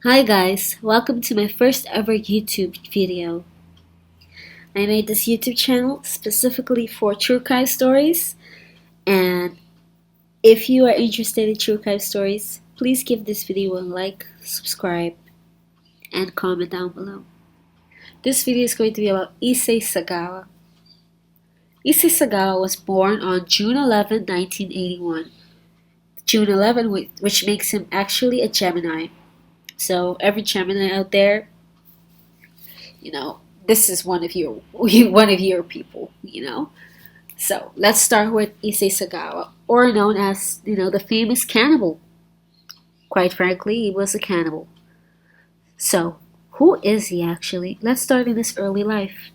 Hi guys, welcome to my first ever YouTube video. I made this YouTube channel specifically for true crime stories, and if you are interested in true crime stories, please give this video a like, subscribe, and comment down below. This video is going to be about Issei Sagawa. Issei Sagawa was born on June 11, 1981. June 11, which makes him actually a Gemini. So every Gemini out there, this is one of your one of your people. So let's start with Issei Sagawa, or known as the famous cannibal. Quite frankly, he was a cannibal. So who is he actually? Let's start in his early life.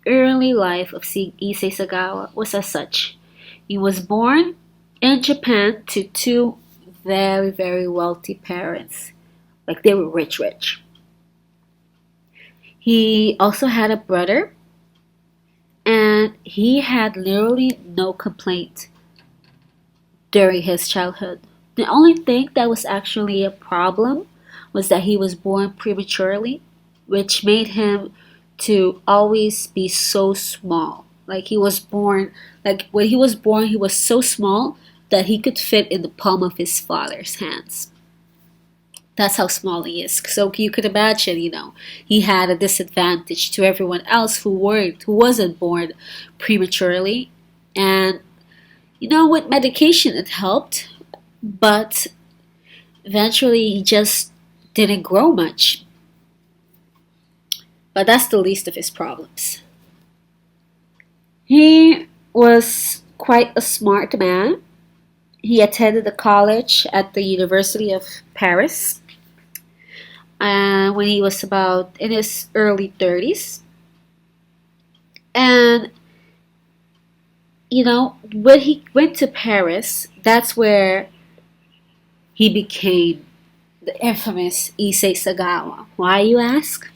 Early life of Issei Sagawa was as such. He was born in Japan to two very, very wealthy parents. Like they were rich, rich. He also had a brother, and he had literally no complaint during his childhood. The only thing that was actually a problem was that he was born prematurely, which made him to always be so small. Like when he was born, he was so small that he could fit in the palm of his father's hands. That's how small he is. So you could imagine, he had a disadvantage to everyone else who wasn't born prematurely. And with medication it helped, but eventually he just didn't grow much. But that's the least of his problems. He was quite a smart man. He attended the college at the University of Paris when he was about in his early 30s. And when he went to Paris, that's where he became the infamous Issei Sagawa. Why, you ask?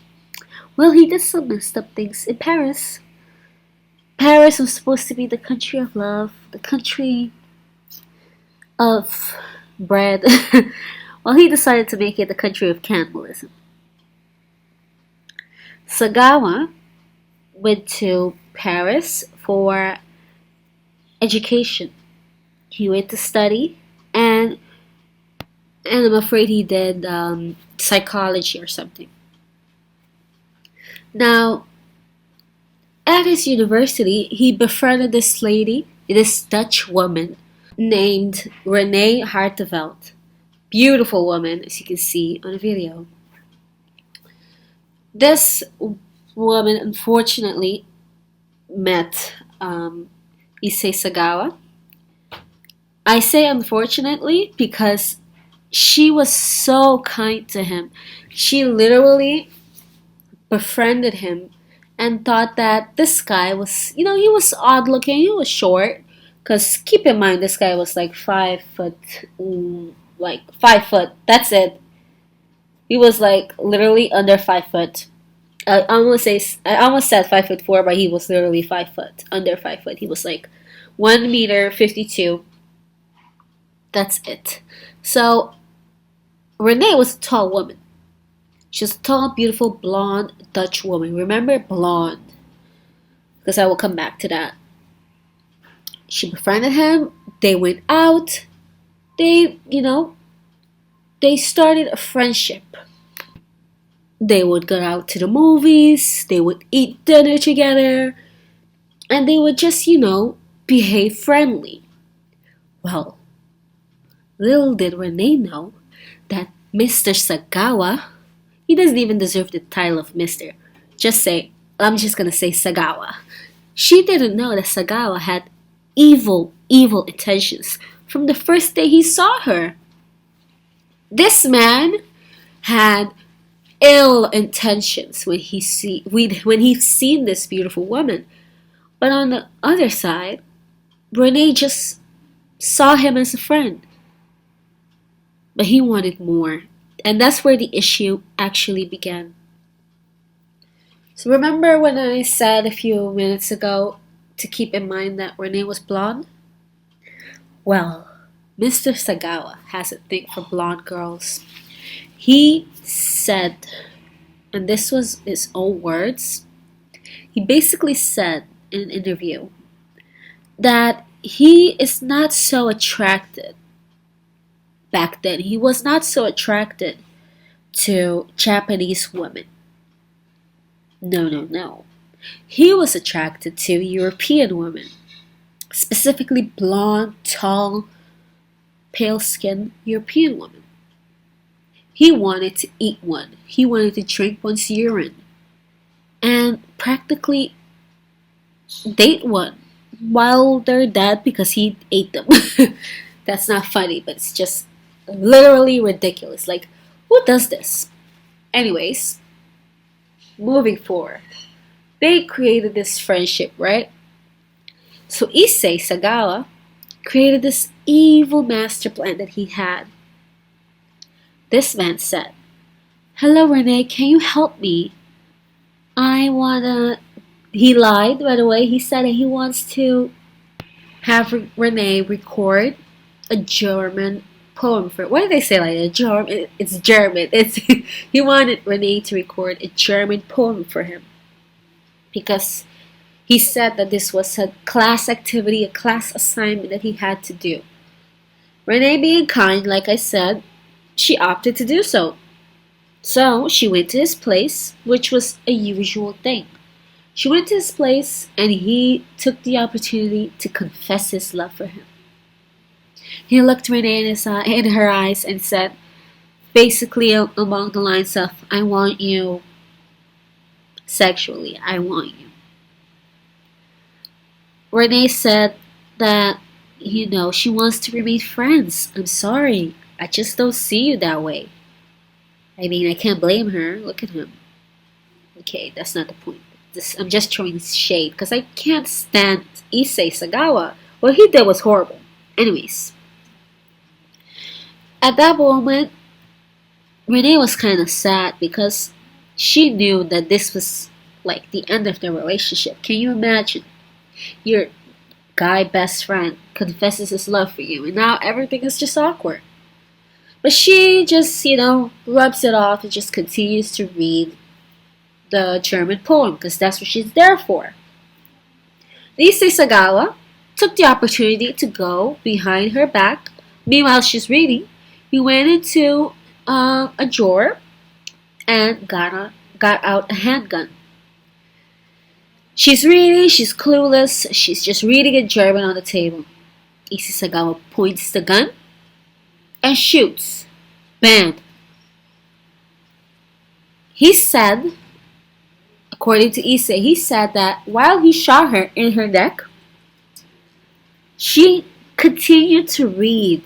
Well, he did some messed up things in Paris. Paris was supposed to be the country of love, the country of bread. Well, he decided to make it the country of cannibalism. Sagawa went to Paris for education. He went to study, and I'm afraid he did psychology or something. Now, at his university, he befriended this Dutch woman named Renee Harteveld. Beautiful woman, as you can see on the video. This woman unfortunately met Issei Sagawa. I say unfortunately because she was so kind to him. She literally befriended him and thought that this guy was, he was odd looking, he was short. Because keep in mind, this guy was like 5 foot, like 5 foot, that's it. He was like literally under 5 foot. I almost said 5'4", but he was literally 5 foot, under 5 foot. He was like 1 meter 52. That's it. So Renee was a tall woman. She was a tall, beautiful, blonde Dutch woman. Remember, blonde, because I will come back to that. She befriended him. They went out. They started a friendship. They would go out to the movies, they would eat dinner together, and they would just, behave friendly. Well, little did Renee know that Mr. Sagawa, he doesn't even deserve the title of Mr. I'm just gonna say Sagawa. She didn't know that Sagawa had evil, evil intentions from the first day he saw her. This man had ill intentions when he's seen this beautiful woman. But on the other side, Renee just saw him as a friend. But he wanted more. And that's where the issue actually began. So remember when I said a few minutes ago to keep in mind that Renee was blonde? Well, Mr. Sagawa has a thing for blonde girls. He said, and this was his own words, he basically said in an interview that he is not so attracted back then. He was not so attracted to Japanese women. No, no, no. He was attracted to European women, specifically blonde, tall, pale skinned European women. He wanted to eat one, he wanted to drink one's urine, and practically date one while they're dead because he ate them. That's not funny, but it's just literally ridiculous. Like, who does this? Anyways, moving forward, they created this friendship, right? So Issei Sagawa created this evil master plan that he had. This man said, "Hello, Renee, can you help me? I wanna." He lied, by the way. He said that he wants to have Renee record a German poem for. Why did they say like a German? It's German. It's he wanted Renee to record a German poem for him because he said that this was a class activity, a class assignment that he had to do. Renee, being kind, like I said, she opted to do so. So she went to his place, which was a usual thing. She went to his place and he took the opportunity to confess his love for him. He looked Renee in her eyes and said, basically along the lines of, "I want you sexually, I want you." Renee said that, she wants to remain friends. "I'm sorry, I just don't see you that way." I mean, I can't blame her. Look at him. Okay, that's not the point. I'm just throwing shade because I can't stand Issei Sagawa. What he did was horrible. Anyways, at that moment, Renee was kind of sad because she knew that this was like the end of their relationship. Can you imagine? Your guy best friend confesses his love for you, and now everything is just awkward. But she just, rubs it off and just continues to read the German poem because that's what she's there for. Issei Sagawa took the opportunity to go behind her back. Meanwhile, she's reading. He went into a drawer and got out a handgun. She's reading, she's clueless, she's just reading in German on the table. Issei Sagawa points the gun and shoots. Bam! He said, according to Issei, he said that while he shot her in her neck, she continued to read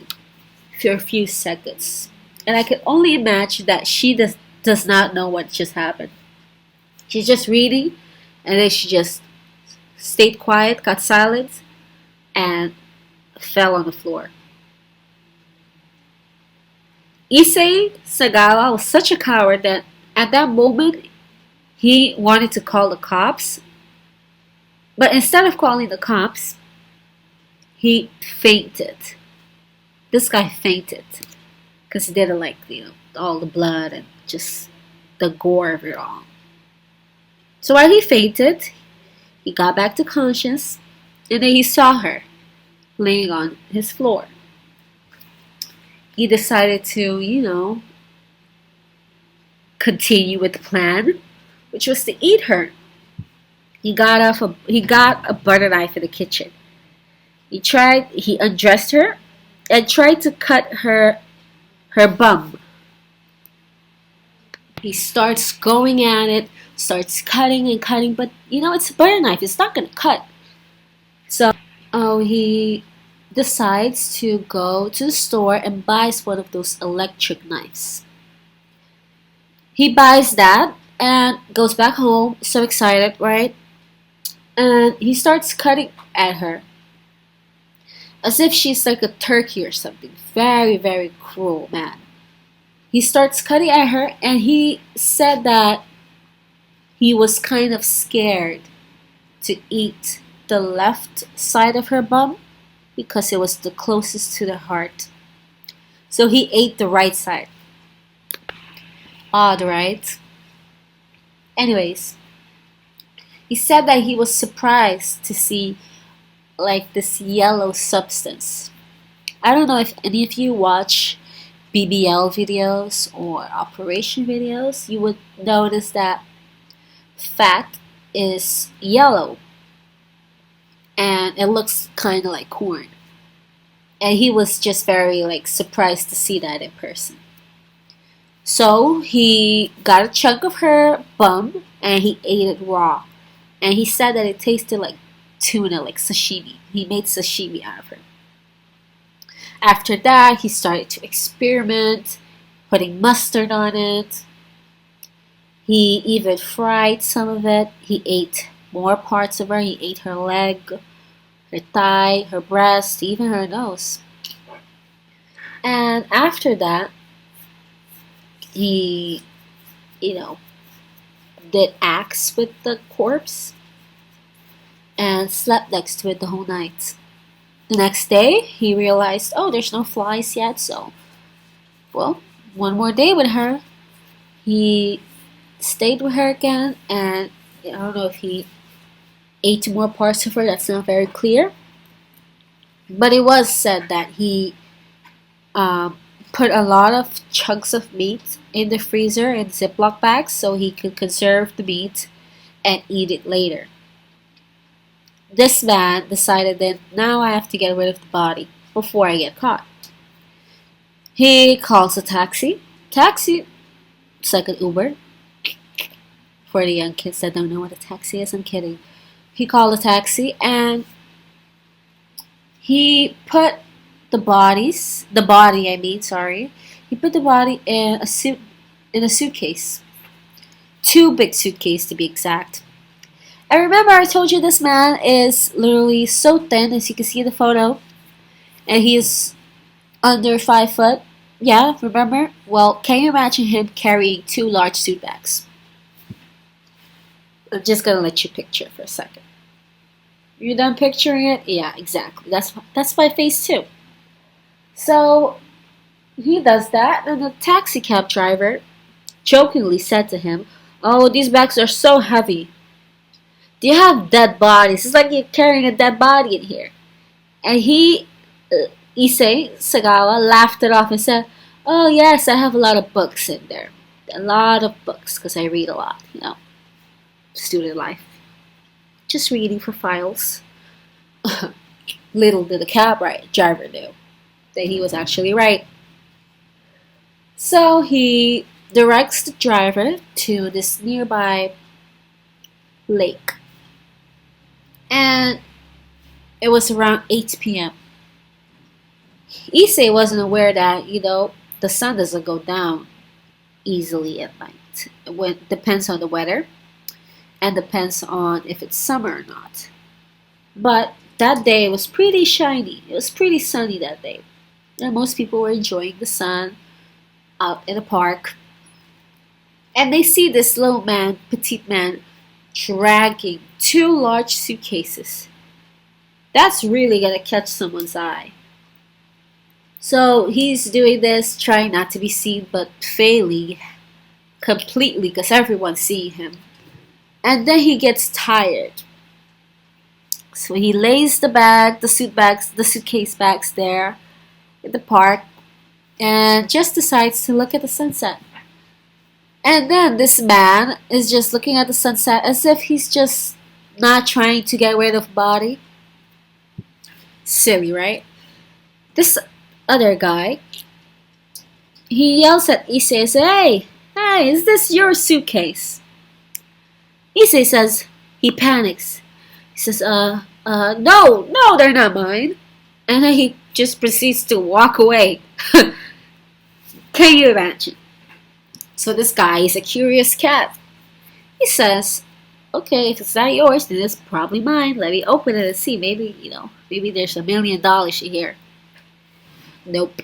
for a few seconds. And I can only imagine that she does not know what just happened. She's just reading, and then she just stayed quiet, got silent, and fell on the floor. Issei Sagawa was such a coward that at that moment he wanted to call the cops, but instead of calling the cops, he fainted. This guy fainted because he didn't like all the blood and just the gore of it all. So while he fainted, he got back to conscience, and then he saw her laying on his floor. He decided to, continue with the plan, which was to eat her. He got a butter knife in the kitchen. He undressed her and tried to cut her bum. He starts going at it, starts cutting and cutting, but it's a butter knife, it's not gonna cut. So he decides to go to the store and buys one of those electric knives. He buys that and goes back home, so excited, right? And he starts cutting at her as if she's like a turkey or something. Very, very cruel man. He starts cutting at her, and he said that he was kind of scared to eat the left side of her bum because it was the closest to the heart. So he ate the right side. Odd, right? Anyways, he said that he was surprised to see like this yellow substance. I don't know if any of you watch BBL videos or operation videos. You would notice that fat is yellow and it looks kind of like corn. And he was just very like surprised to see that in person. So he got a chunk of her bum and he ate it raw. And he said that it tasted like tuna, like sashimi. He made sashimi out of her. After that, he started to experiment, putting mustard on it. He even fried some of it. He ate more parts of her. He ate her leg, her thigh, her breast, even her nose. And after that, he, did acts with the corpse and slept next to it the whole night. The next day, he realized, oh, there's no flies yet, so, well, one more day with her. He stayed with her again, and I don't know if he ate more parts of her, that's not very clear. But it was said that he put a lot of chunks of meat in the freezer in Ziploc bags so he could conserve the meat and eat it later. This man decided that now I have to get rid of the body before I get caught. He calls a taxi. Taxi, it's like an Uber. For the young kids that don't know what a taxi is, I'm kidding. He called a taxi and he put he put the body in a suitcase. Two big suitcases to be exact. And remember I told you this man is literally so thin as you can see in the photo. And he is under 5 foot. Yeah, remember? Well, can you imagine him carrying 2 large suit bags? I'm just gonna let you picture for a second. You done picturing it? Yeah, exactly. That's my face too. So he does that, and the taxi cab driver jokingly said to him, "Oh, these bags are so heavy. Do you have dead bodies? It's like you're carrying a dead body in here." And Issei, Sagawa, laughed it off and said, "Oh yes, I have a lot of books in there. A lot of books, because I read a lot, student life. Just reading for files." Little did the cab driver know that he was actually right. So he directs the driver to this nearby lake. And it was around 8 p.m. Issei wasn't aware that, the sun doesn't go down easily at night. It depends on the weather and depends on if it's summer or not. But that day was pretty shiny. It was pretty sunny that day. And most people were enjoying the sun out in the park. And they see this little man, petite man, dragging 2 large suitcases. That's really gonna catch someone's eye. So he's doing this, trying not to be seen, but failing completely because everyone's seeing him. And then he gets tired. So he lays the suitcase bags there in the park and just decides to look at the sunset. And then this man is just looking at the sunset as if he's just not trying to get rid of the body. Silly, right? This other guy, he yells at Issei and says, hey, is this your suitcase? Issei says, he panics. He says, no, they're not mine. And then he just proceeds to walk away. Can you imagine? So this guy is a curious cat. He says, okay, if it's not yours, then it's probably mine. Let me open it and see. Maybe there's $1 million in here. Nope,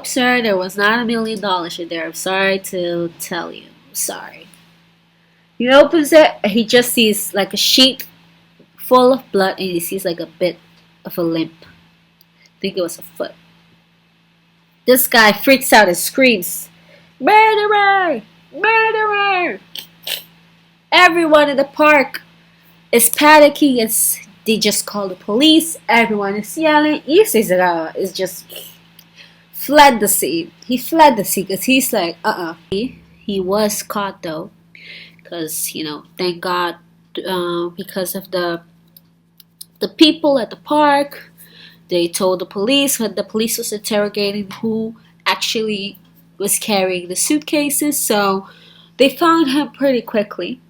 sir, there was not $1 million in there. I'm sorry to tell you. I'm sorry. He opens it and he just sees like a sheet full of blood and he sees like a bit of a limp. I think it was a foot. This guy freaks out and screams. Murderer! Murderer! Everyone in the park is panicking. They just call the police. Everyone is yelling. Issei Sagawa is just fled the scene. He fled the scene because he's like, He was caught though, because thank God, because of the people at the park. They told the police when the police was interrogating who actually was carrying the suitcases. So they found him pretty quickly.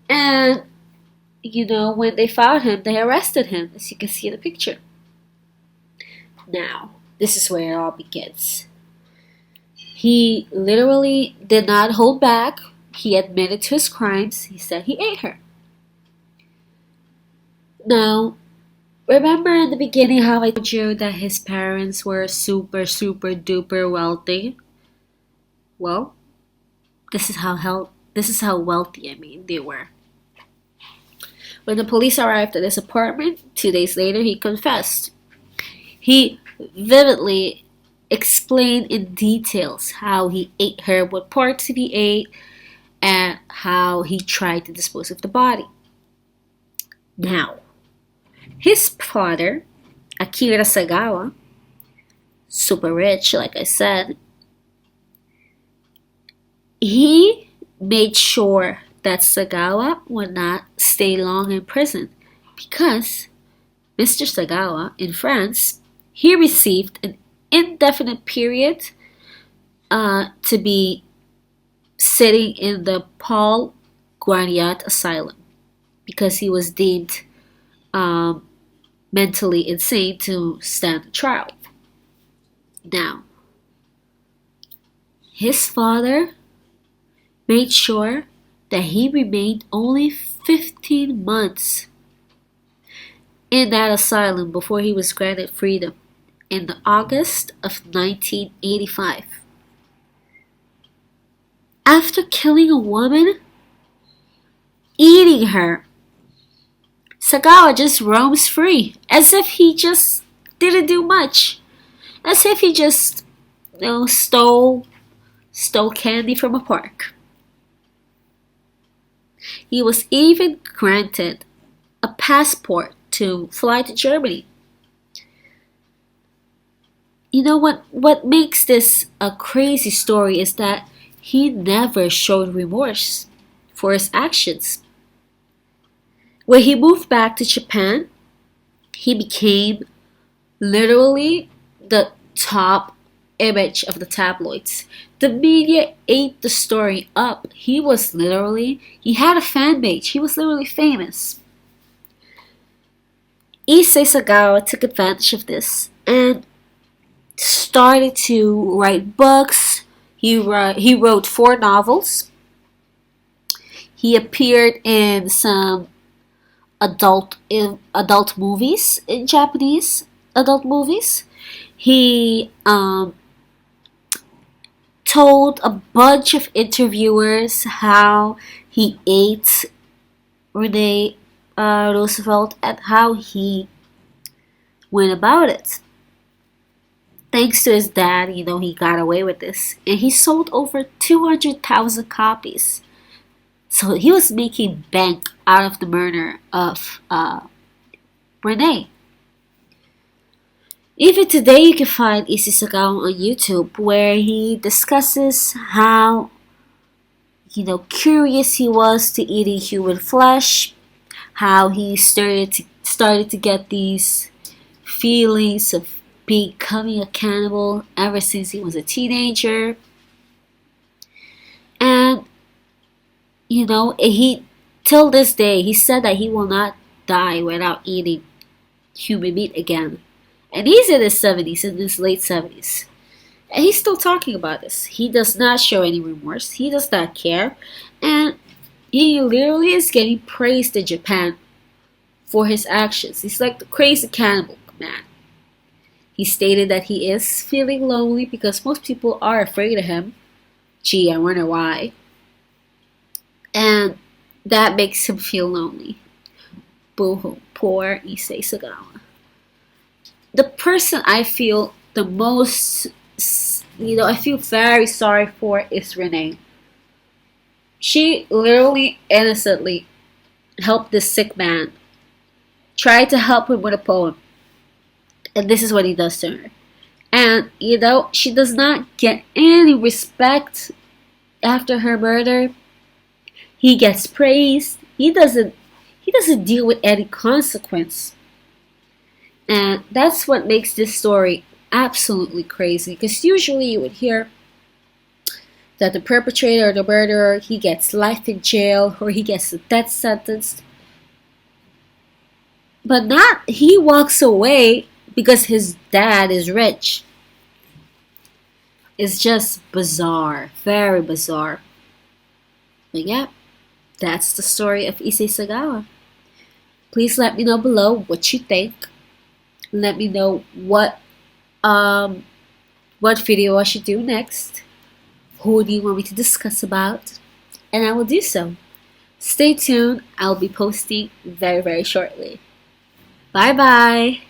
And when they found him, they arrested him, as you can see in the picture. Now, this is where it all begins. He literally did not hold back. He admitted to his crimes. He said he ate her. Now, remember in the beginning how I told you that his parents were super, super duper wealthy? Well, this is how wealthy they were. When the police arrived at his apartment 2 days later, he confessed. He vividly explained in details how he ate her, what parts he ate, and how he tried to dispose of the body. Now, his father, Akira Sagawa, super rich, like I said, he made sure that Sagawa would not stay long in prison because Mr. Sagawa in France, he received an indefinite period to be sitting in the Paul Guarniat Asylum because he was deemed mentally insane to stand the trial. Now, his father made sure that he remained only 15 months in that asylum before he was granted freedom in the August of 1985. After killing a woman, eating her, Sagawa just roams free, as if he just didn't do much, as if he just stole candy from a park. He was even granted a passport to fly to Germany. What makes this a crazy story is that he never showed remorse for his actions. When he moved back to Japan, he became literally the top image of the tabloids. The media ate the story up. He had a fan base. He was literally famous. Issei Sagawa took advantage of this and started to write books. He wrote 4 novels. He appeared in some adult movies, in Japanese adult movies. He told a bunch of interviewers how he ate Renee Roosevelt and how he went about it. Thanks to his dad, he got away with this. And he sold over 200,000 copies. So he was making bank out of the murder of Renee. Even today, you can find Issei Sagawa on YouTube, where he discusses how, curious he was to eating human flesh, how he started to get these feelings of becoming a cannibal ever since he was a teenager, and he till this day he said that he will not die without eating human meat again. And he's in his 70s, in his late 70s. And he's still talking about this. He does not show any remorse. He does not care. And he literally is getting praised in Japan for his actions. He's like the crazy cannibal man. He stated that he is feeling lonely because most people are afraid of him. Gee, I wonder why. And that makes him feel lonely. Boo-hoo, poor Issei Sagawa. The person I feel the most I feel very sorry for is Renee. She literally innocently helped this sick man, tried to help him with a poem, and this is what he does to her. And she does not get any respect after her murder. He gets praised. He doesn't deal with any consequence. And that's what makes this story absolutely crazy. Because usually you would hear that the perpetrator or the murderer, he gets life in jail or he gets a death sentence. But not he walks away because his dad is rich. It's just bizarre. Very bizarre. But yeah, that's the story of Issei Sagawa. Please let me know below what you think. Let me know what video I should do next. Who do you want me to discuss about? And I will do so. Stay tuned. I'll be posting very, very shortly. Bye bye.